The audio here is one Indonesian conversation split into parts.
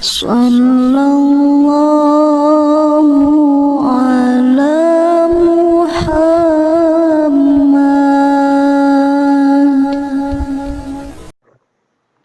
Sallallahu ala Muhammad.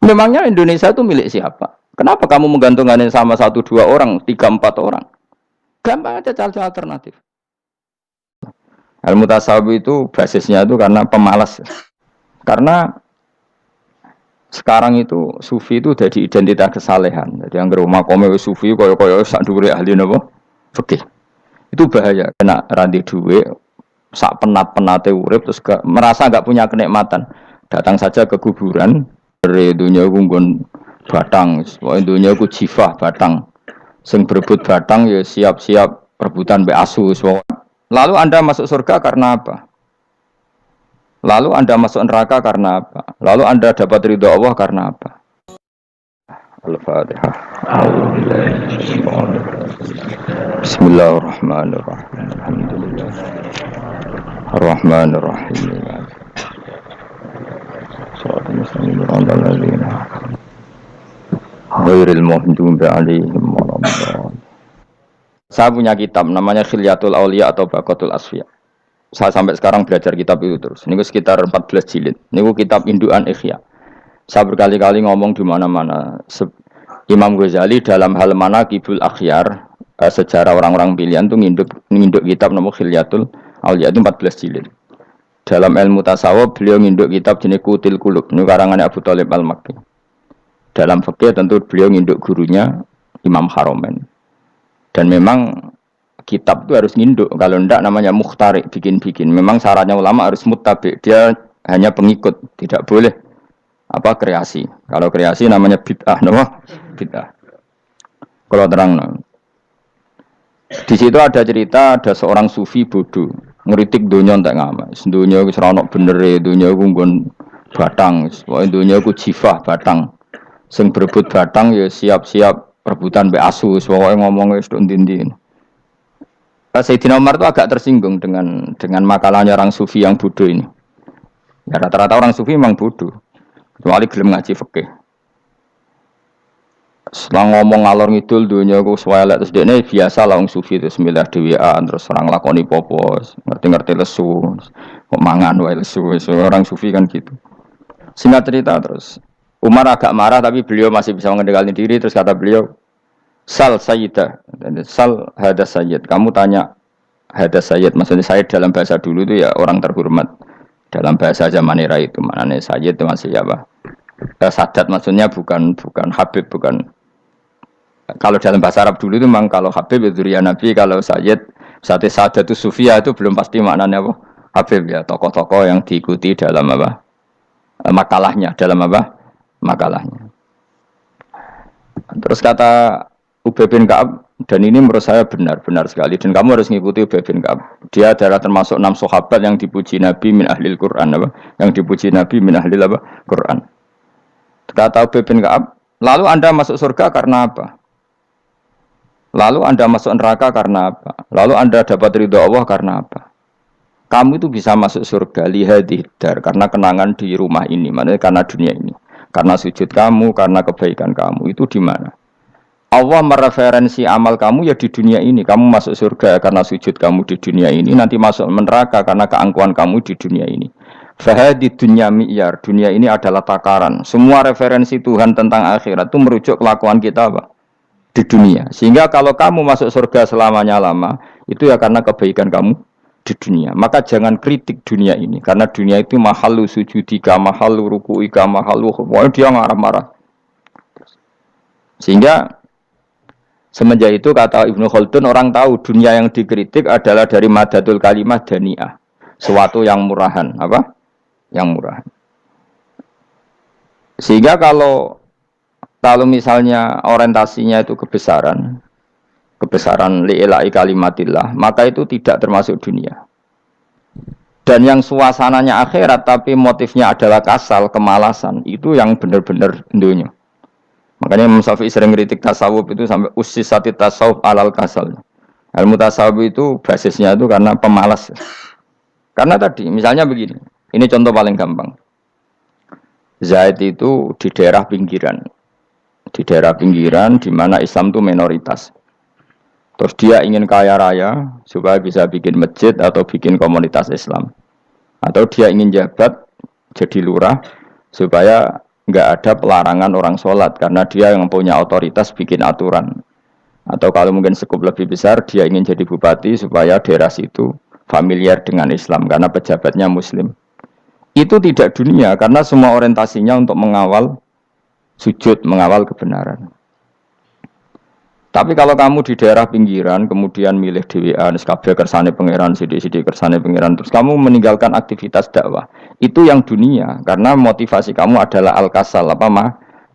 Memangnya Indonesia itu milik siapa? Kenapa kamu menggantungkannya sama 1-2 orang, 3-4 orang? Gampang aja cari alternatif. Ilmu tasawuf itu basisnya itu karena pemalas. Karena sekarang itu sufi itu jadi identitas kesalehan. Jadi yang rumah kome sufi koyo-koyo sak dhuwure ahli napa? Fikih. Itu bahaya. Kena randi duwe sak penat-penate urip terus merasa enggak punya kenikmatan. Datang saja ke kuburan, dari dunia nggon batang, pokoke dunia ku jifah batang. Sing berebut batang ya siap-siap rebutan mbek asu. Lalu Anda masuk surga karena apa? Lalu Anda masuk neraka karena apa? Lalu Anda dapat ridho Allah karena apa? Al-Fatihah. Bismillahirrahmanirrahim. Alhamdulillah. Ar-Rahmanirrahim. Shalatul muslimin ala ladzina ghairil maghdubi alaihim waladdallin. Saya punya kitab namanya Khilyatul Auliya atau Baqatul Asfiya. Saya sampai sekarang belajar kitab itu terus. Ini sekitar 14 jilid. Ini kitab indukan Ihya. Saya berkali-kali ngomong di mana-mana. Imam Ghazali dalam hal Manaqibul Akhyar, sejarah orang-orang pilihan itu nginduk kitab nama Khilyatul Auliya itu 14 jilid. Dalam ilmu tasawuf beliau nginduk kitab jenis Qutil Qulub. Ini karangannya Abu Thalib Al-Makki. Dalam fikih tentu beliau nginduk gurunya Imam Haromen. Dan memang kitab itu harus nginduk, kalau tidak namanya mukhtarik, bikin-bikin. Memang syaratnya ulama harus muttabi, dia hanya pengikut, tidak boleh kreasi. Kalau kreasi namanya bid'ah, bid'ah. Kalau terang, di situ ada cerita ada seorang sufi bodoh, ngeritik dunia entek ngamak. Dunia wis ora ono benere, dunia ku nggon batang, pokoke dunia ku jifah batang. Sing berebut batang ya siap-siap rebutan mbek asu, pokoke ngomong wis tok ndi-ndi. Sayyidina Umar itu agak tersinggung dengan makalahnya orang sufi yang bodoh ini. Ya, rata-rata orang sufi memang bodoh, kecuali gelem ngaji fikih. Setelah ngomong ngalor ngidul dunia ku swelek terus dekne biasa lah orang sufi itu semilah dhewean terus orang lakoni popos, ngerti-ngerti lesu, kok mangan wae lesu. Orang sufi kan gitu. Singkat cerita terus Umar agak marah tapi beliau masih bisa mengendalikan diri terus kata beliau, Sal Sayyidah, Sal Hadas Sayyid. Kamu tanya Hadas Sayyid, maksudnya Sayyid dalam bahasa dulu itu ya orang terhormat. Dalam bahasa zaman era itu maknanya Sayyid itu masih apa? Sadat maksudnya bukan Habib, bukan. Kalau dalam bahasa Arab dulu itu memang kalau Habib itu ya Nabi, kalau Sayyid Sadatus Sufia itu belum pasti maknanya apa? Habib ya, tokoh-tokoh yang diikuti dalam apa? Makalahnya, dalam apa? Makalahnya. Terus kata Ubay bin Ka'ab, dan ini menurut saya benar sekali, dan kamu harus mengikuti Ubay bin Ka'ab. Dia adalah termasuk 6 sahabat yang dipuji Nabi min ahlil Quran, apa? Yang dipuji Nabi min ahlil apa? Quran. Kata Ubay bin Ka'ab, lalu Anda masuk surga karena apa? Lalu Anda masuk neraka karena apa? Lalu Anda dapat ridho Allah karena apa? Kamu itu bisa masuk surga lihadidar karena kenangan di rumah ini, maksudnya karena dunia ini, karena sujud kamu, karena kebaikan kamu. Itu di mana? Allah mereferensi amal kamu ya di dunia ini. Kamu masuk surga karena sujud kamu di dunia ini. Nanti masuk neraka karena keangkuhan kamu di dunia ini. Fahadi dunya mi'yar. Dunia ini adalah takaran. Semua referensi Tuhan tentang akhirat itu merujuk kelakuan kita apa? Di dunia. Sehingga kalau kamu masuk surga selamanya lama, itu ya karena kebaikan kamu di dunia. Maka jangan kritik dunia ini. Karena dunia itu mahalu sujudika, mahalu ruku'ika, mahalu khufwa. Dia marah-marah. Sehingga semenjak itu kata Ibnu Khaldun, orang tahu dunia yang dikritik adalah dari madatul kalimah dani'ah, suatu yang murahan, apa? Yang murahan. Sehingga kalau misalnya orientasinya itu kebesaran li'ilai kalimatillah, maka itu tidak termasuk dunia. Dan yang suasananya akhirat tapi motifnya adalah kasal, kemalasan, itu yang benar-benar dunia. Makanya Imam Syafi'i sering kritik tasawuf itu sampai ussisati tasawuf alal kasal. Ilmu tasawuf itu basisnya itu karena pemalas. Karena tadi misalnya begini, ini contoh paling gampang. Zaid itu di daerah pinggiran. di daerah pinggiran di mana Islam itu minoritas. Terus dia ingin kaya raya supaya bisa bikin masjid atau bikin komunitas Islam. Atau dia ingin jabat jadi lurah supaya nggak ada pelarangan orang sholat karena dia yang punya otoritas bikin aturan. Atau kalau mungkin skup lebih besar dia ingin jadi bupati supaya daerah situ familiar dengan Islam karena pejabatnya Muslim. Itu tidak dunia karena semua orientasinya untuk mengawal sujud, mengawal kebenaran. Tapi kalau kamu di daerah pinggiran, kemudian milih DWA, kabeh kersane pangeran, sidik-sidik kersane pangeran, terus kamu meninggalkan aktivitas dakwah, itu yang dunia, karena motivasi kamu adalah al-kasal,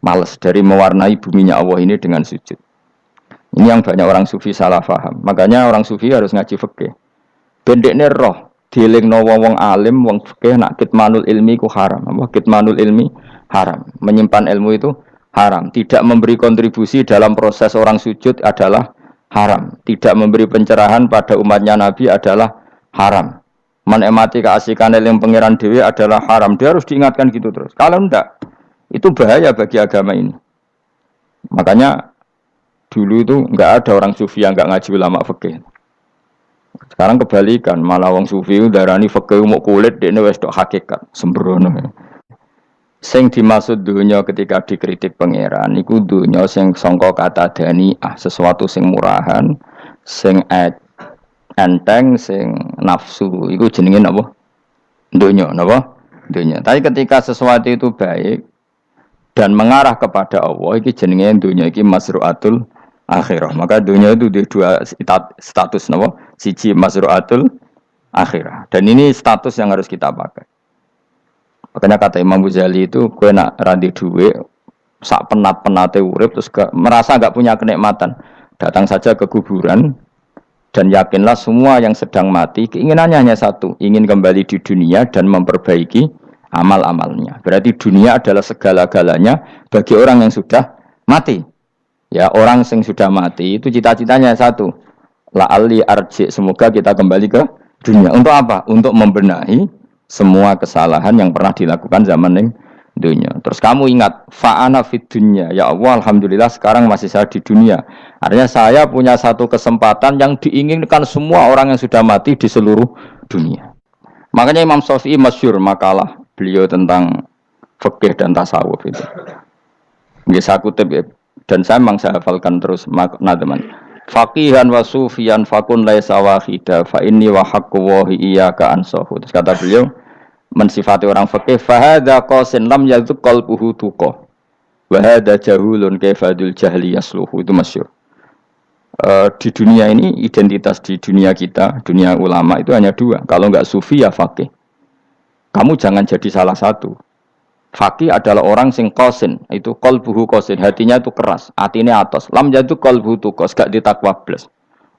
males dari mewarnai buminya Allah ini dengan sujud. Ini yang banyak orang sufi salah paham. Makanya orang sufi harus ngaji fikih. Bendekne roh, dielingno wong alim, wong fikih nak kitmanul ilmi ku haram. Apa kitmanul ilmi haram. Menyimpan ilmu itu haram. Tidak memberi kontribusi dalam proses orang sujud adalah haram. Tidak memberi pencerahan pada umatnya Nabi adalah haram. Menikmati keasikan yang pangeran dewi adalah haram. Dia harus diingatkan gitu terus. Kalau enggak, itu bahaya bagi agama ini. Makanya dulu itu enggak ada orang sufi yang enggak ngaji ulama fikih. Sekarang kebalikan, malah wong sufi darani fikih mau kulit dekne wis tok hakikat, sembrono. Sing dimaksud dunya ketika dikritik pangeran iku dunya sing sangka kata daniah, sesuatu sing murahan, sing enteng, sing nafsu. Iku jenenge napa? Dunya, napa? Dunya. Tapi ketika sesuatu itu baik dan mengarah kepada Allah, iki jenenge dunya iki masruatul akhirah. Maka dunia itu di dua status, napa? Siji masruatul akhirah. Dan ini status yang harus kita pakai. Makanya kata Imam Ghazali itu, kowe nak randi duit, sak penat-penate urip terus merasa enggak punya kenikmatan. Datang saja ke kuburan dan yakinlah semua yang sedang mati keinginannya hanya satu, ingin kembali di dunia dan memperbaiki amal-amalnya. Berarti dunia adalah segala-galanya bagi orang yang sudah mati. Ya, orang yang sudah mati itu cita-citanya satu. La'alli arji, semoga kita kembali ke dunia. Untuk apa? Untuk membenahi semua kesalahan yang pernah dilakukan zaman yang dunia. Terus kamu ingat, fa'ana fid dunya. Ya Allah, alhamdulillah sekarang masih saya di dunia. Artinya saya punya satu kesempatan yang diinginkan semua orang yang sudah mati di seluruh dunia. Makanya Imam Syafi'i masyhur makalah beliau tentang fikih dan tasawuf itu. Bisa kutip ya. Dan saya memang saya hafalkan terus makna teman. Faqihan wa sufiyan fakun laisa wahida fa inni wa haqqu wahi iyyaka ansahu. Terus kata beliau mensifati orang faqih fa hadza qasin lam yazuk qalbuhu tuqa. Wa hadza jahulun kaifadul jahli yasluhu. Itu masyhur. Di dunia ini identitas di dunia kita, dunia ulama itu hanya dua. Kalau enggak sufi ya faqih. Kamu jangan jadi salah satu. Faqih adalah orang sing qasin, itu qalbuhu qasin, hatinya itu keras, atine atos. Lam jadu qalbuhu tuqas, gak ditakwa blas.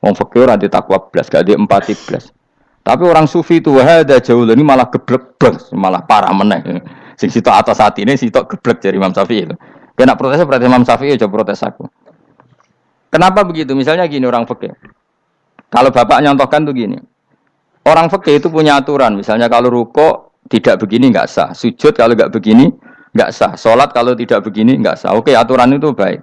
Wong faqih ora ditakwa blas, gak di empati blas. Tapi orang sufi itu wahada jauh ini malah geblek blas, malah parah meneh. Sing sitok atas atine sitok geblek dari Imam Syafi'i itu. Kena protes berarti Imam Syafi'i aja protes aku. Kenapa begitu? Misalnya gini orang faqih. Kalau bapak nyontohkan tuh gini. Orang faqih itu punya aturan, misalnya kalau rukuk tidak begini enggak sah, sujud kalau enggak begini enggak sah, sholat kalau tidak begini enggak sah. Oke, aturan itu baik.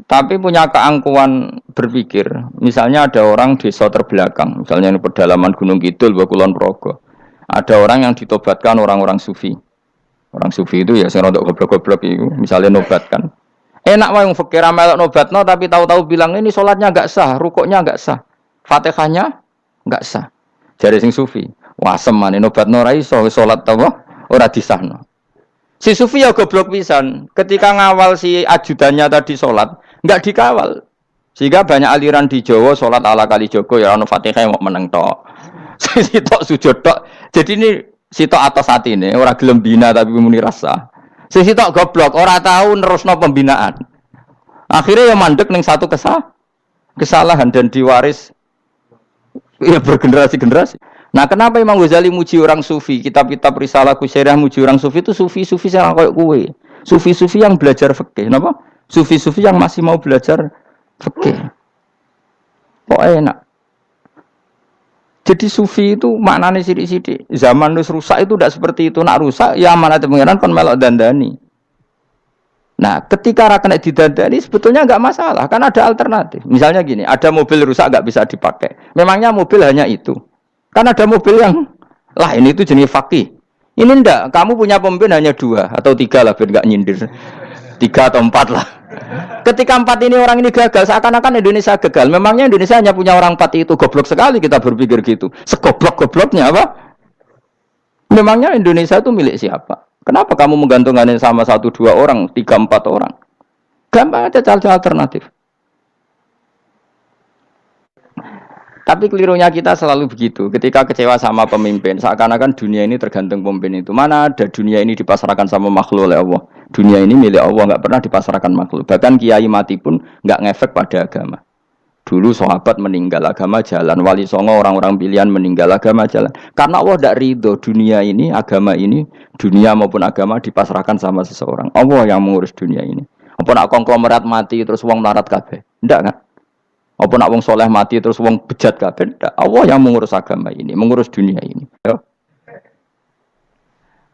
Tapi punya keangkuhan berpikir, misalnya ada orang desa terbelakang, misalnya di pedalaman Gunung Kidul, Kulon Progo. Ada orang yang ditobatkan orang-orang sufi. Orang sufi itu ya sing rodok goblok-goblok itu, misalnya nobatkan. Enak wae wong fikir melok nobatno tapi tahu-tahu bilang ini sholatnya enggak sah, rukuknya enggak sah, Fatihahnya enggak sah. Jare sing sufi. Wah semane nobatno ora iso salat apa ora disahno. Si sufi ya goblok pisan. Ketika ngawal si ajudannya tadi salat, enggak dikawal. Sehingga banyak aliran di Jawa salat ala kali Joko ya ono Fatihah mau meneng tok. Sitok sujud tok. Jadi ini sitok atas atine ora gelem bina tapi muni rasa. Sitok goblok ora tahu nerusno pembinaan. Akhirnya ya mandek ning satu kesalahan dan diwaris ya bergenerasi-generasi. Nah, kenapa Imam Ghazali muji orang sufi? Kitab-kitab Risalah Kusairah muji orang sufi itu sufi-sufi yang kayak kue. Sufi-sufi yang belajar fikih. Kenapa? Sufi-sufi yang masih mau belajar fikih. Kok enak? Jadi sufi itu maknanya sidik-sidik. Zaman wis rusak itu tidak seperti itu. Nak rusak ya amanat pengiran kon melok dandani. Nah, ketika rakyat didandani sebetulnya nggak masalah, kan ada alternatif. Misalnya gini, ada mobil rusak nggak bisa dipakai. Memangnya mobil hanya itu? Kan ada mobil yang lain itu jenis fakih. Ini ndak, kamu punya pemimpin hanya 2 atau 3 lah, biar nggak nyindir. 3 atau 4 lah. Ketika 4 ini orang ini gagal, seakan-akan Indonesia gagal. Memangnya Indonesia hanya punya orang 4 itu, goblok sekali kita berpikir gitu. Segoblok-gobloknya apa? Memangnya Indonesia itu milik siapa? Kenapa kamu menggantungkan sama 1-2 orang, 3-4 orang? Gampang aja cari alternatif. Tapi kelirunya kita selalu begitu. Ketika kecewa sama pemimpin, seakan-akan dunia ini tergantung pemimpin itu. Mana ada dunia ini dipasarkan sama makhluk oleh Allah. Dunia ini milik Allah, nggak pernah dipasarkan makhluk. Bahkan kiai mati pun nggak ngefek pada agama. Dulu sahabat meninggal, agama jalan. Wali songo orang-orang pilihan meninggal, agama jalan. Karena Allah tidak ridho dunia ini, agama ini, dunia maupun agama dipasrahkan sama seseorang. Allah yang mengurus dunia ini. Apa nak konglomerat mati terus wong melarat kabeh? Tidak kan? Apa nak wong soleh mati terus wong bejat kabeh? Tidak. Allah yang mengurus agama ini, mengurus dunia ini. Yo.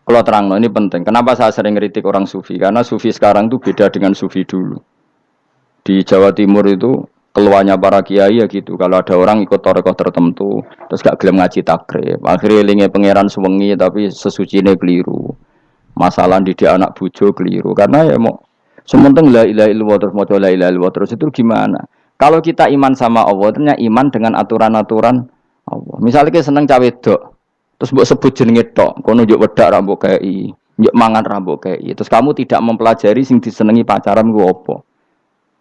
Kalau terang, ini penting. Kenapa saya sering kritik orang sufi? Karena sufi sekarang itu beda dengan sufi dulu. Di Jawa Timur itu keluarnya para kiai ya gitu. Kalau ada orang ikut torekoh tertentu, terus gak gelem ngaji takrib, akhirnya linge pangeran suwengi tapi sesucine keliru. Masalah didik anak bojo keliru. Karena ya mau sementing la ilaha illallah terus maca la ilaha illallah terus itu gimana? Kalau kita iman sama Allah, ternyata iman dengan aturan-aturan Allah. Misalnya kita seneng cawe wedok, terus mbok sebut jenenge tok, kono njuk wedak ra mbok kei, njuk mangan ra mbok kei. Terus kamu tidak mempelajari sing disenengi pacaran ku apa?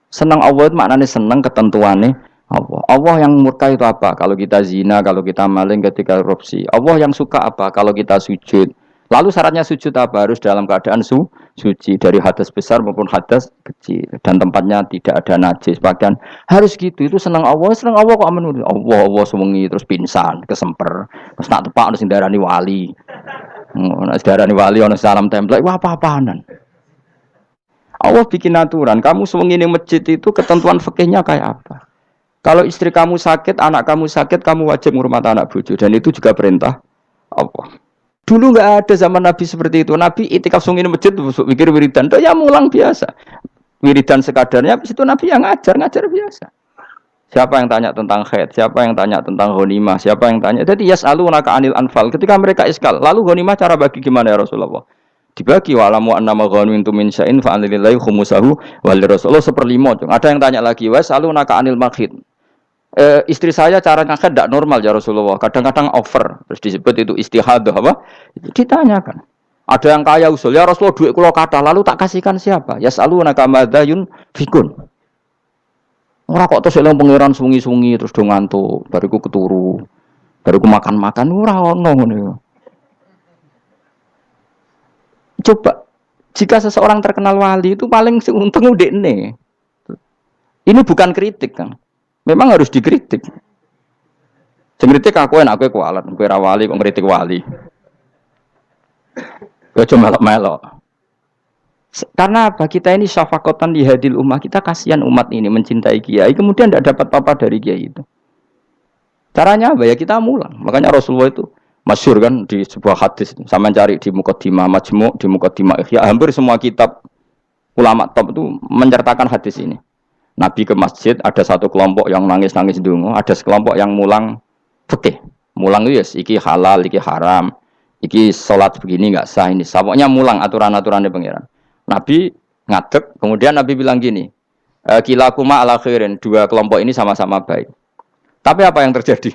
Senang Allah itu maknanya senang ketentuannya Allah. Allah yang murka itu apa? Kalau kita zina, kalau kita maling, ketika korupsi. Allah yang suka apa? Kalau kita sujud. Lalu syaratnya sujud apa? Harus dalam keadaan suci dari hadas besar maupun hadas kecil dan tempatnya tidak ada najis. Bahkan harus gitu. Itu senang Allah kok aman. Allah sewengi terus pingsan, kesemper. Terus nak tepak harus darani wali. Darani wali ono salam template. Wah apa-apaanan. Allah bikin aturan, kamu sewengi ning masjid itu ketentuan fikihnya kayak apa? Kalau istri kamu sakit, anak kamu sakit, kamu wajib ngurmat anak bojo dan itu juga perintah Allah. Dulu nggak ada zaman Nabi seperti itu. Nabi itikaf sewengi ning masjid pikir wiridan, itu ya mulang biasa. Wiridan sekadarnya, habis itu Nabi yang ngajar biasa. Siapa yang tanya tentang haid, siapa yang tanya tentang ghanimah, siapa yang tanya. Jadi yas'alunaka 'anil anfal. Ketika mereka iskal, lalu ghanimah cara bagi gimana ya Rasulullah? Dibagi wa'lamu annama ghanimtum min syai'in fa anlillahi khumusahu wa lirrasul 1/5. Ada yang tanya lagi, "Wa salunaka 'anil makhid." Istri saya cara ngakad tidak normal ya Rasulullah. Kadang-kadang over. Terus disebut itu istihadah apa? Ditanyakan. Ada yang kaya usul, ya Rasulullah duit kula kathah lalu tak kasihkan siapa? Ya salunaka madzayun fikun. Ora kok terus eling pangeran sungi-sungi terus do ngantuk, bariku keturu. Bariku makan-makan ora ono ngono. Coba, jika seseorang terkenal wali itu paling untung udekne. Ini bukan kritik kan. Memang harus dikritik. Sing kritik aku enak kowe kualat, kowe ra wali kok ngritik wali. Kowe cuma melok-melok. Karena apa? Kita ini syafaqatan di hadil ummah, kita kasihan umat ini mencintai kiai, kemudian tidak dapat apa-apa dari kiai itu. Caranya apa ya? Kita mulang. Makanya Rasulullah itu masyhur kan di sebuah hadis, sama cari di Muqaddimah Majmu', di Muqaddimah Ihya, hampir semua kitab ulama top itu menceritakan hadis ini. Nabi ke masjid, ada satu kelompok yang nangis-nangis ndonga, ada sekelompok yang mulang fikih. Mulang itu ya, iki halal, iki haram, iki salat begini enggak sah ini. Pokoknya mulang aturan-aturannya pangeran. Nabi ngadeg, kemudian Nabi bilang gini, kilakuma ala khairin, dua kelompok ini sama-sama baik. Tapi apa yang terjadi?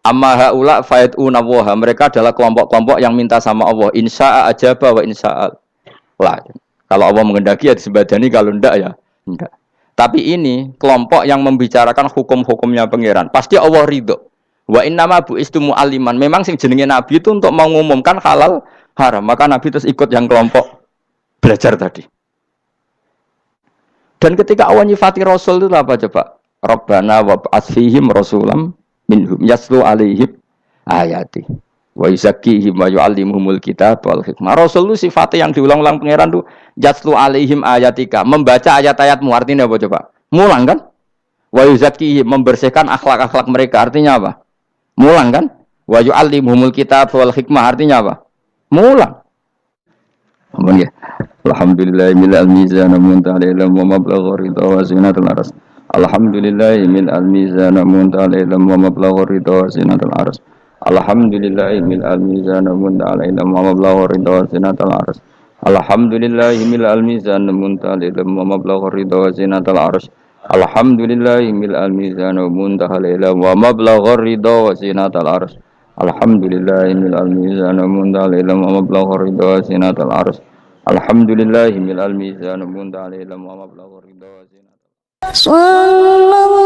Amma haula fa'iduna wa, mereka adalah kelompok-kelompok yang minta sama Allah, insya'a ajaba wa insya'a la. Kalau Allah mengendaki ya disembadani, kalau enggak ya enggak. Tapi ini kelompok yang membicarakan hukum-hukumnya pangeran, pasti Allah ridho. Wa innama bu'istu mu'alliman, memang sing jenenge Nabi itu untuk mengumumkan halal haram, maka Nabi terus ikut yang kelompok belajar tadi. Dan ketika Allah nyifati Rasul itu apa coba? Rabbana wab'ats fihim rasulam minhum yaslu alaihim ayati wa yuzakkihim wa yu'allimuhumul kitab wal hikmah. Rasul itu sifatnya yang diulang-ulang pangeran itu yaslu alaihim ayatika, membaca ayat-ayatmu, artinya apa coba? Mulang kan? Wa yuzakkihim, membersihkan akhlak-akhlak mereka, artinya apa? Mulang kan? Wa yu'allimuhumul kitab wal hikmah, artinya apa? Mulang. Ampun ya. Alhamdulillah mil al-mizan muntaha ilm wa mablagha ridha wa zinatul arsy. Alhamdulillah mil al-mizan muntaha ilm wa mablagha ridha wa zinatul arsy. Alhamdulillah mil al-mizan muntaha ilm wa mablagha ridha wa zinatul arsy. Alhamdulillah mil al-mizan muntaha ilm wa mablagha ridha wa zinatul arsy. Alhamdulillah mil al-mizan muntaha ilm wa mablagha ridha wa zinatul arsy. Alhamdulillah mil al-mizan muntaha ilm wa mablagha ridha wa zinatul arsy. Alhamdulillahi mil al-mizan muntaha ilm wa mablagha ridha wa zinata. Sallallahu